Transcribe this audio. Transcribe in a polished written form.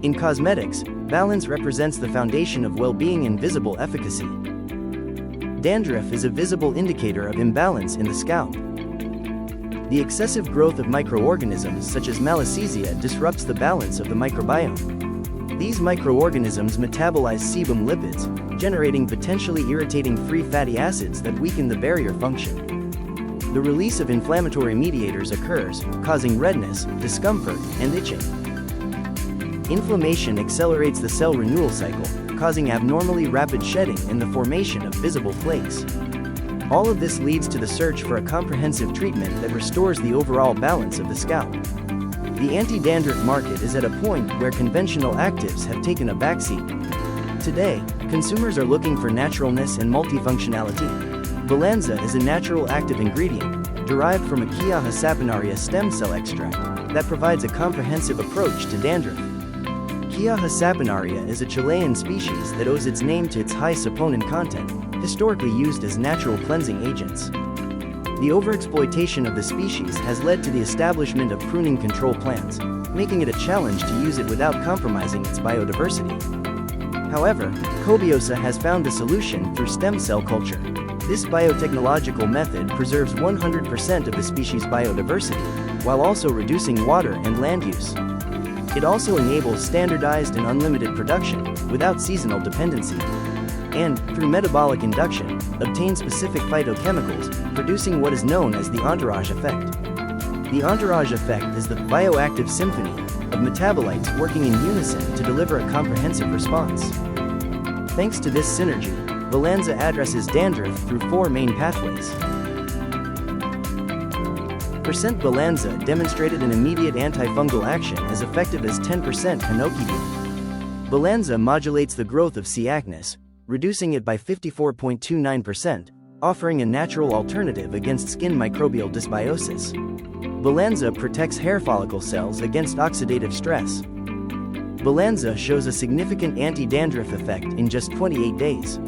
In cosmetics, balance represents the foundation of well-being and visible efficacy. Dandruff is a visible indicator of imbalance in the scalp. The excessive growth of microorganisms such as malassezia disrupts the balance of the microbiome. These microorganisms metabolize sebum lipids, generating potentially irritating free fatty acids that weaken the barrier function. The release of inflammatory mediators occurs, causing redness, discomfort, and itching. Inflammation accelerates the cell renewal cycle, causing abnormally rapid shedding and the formation of visible flakes. All of this leads to the search for a comprehensive treatment that restores the overall balance of the scalp. The anti-dandruff market is at a point where conventional actives have taken a backseat. Today, consumers are looking for naturalness and multifunctionality. BALANZZA is a natural active ingredient, derived from a Chiaja saponaria stem cell extract, that provides a comprehensive approach to dandruff. Chiaja saponaria is a Chilean species that owes its name to its high saponin content, historically used as natural cleansing agents. The overexploitation of the species has led to the establishment of pruning control plans, making it a challenge to use it without compromising its biodiversity. However, Cobiosa has found a solution through stem cell culture. This biotechnological method preserves 100% of the species' biodiversity, while also reducing water and land use. It also enables standardized and unlimited production, without seasonal dependency. And, through metabolic induction, obtain specific phytochemicals, producing what is known as the entourage effect. The entourage effect is the bioactive symphony of metabolites working in unison to deliver a comprehensive response. Thanks to this synergy, BALANZZA addresses dandruff through 4 main pathways. BALANZZA demonstrated an immediate antifungal action as effective as 10% hinoki. BALANZZA modulates the growth of C. acnes, reducing it by 54.29%, offering a natural alternative against skin microbial dysbiosis. BALANZZA protects hair follicle cells against oxidative stress. BALANZZA shows a significant anti-dandruff effect in just 28 days.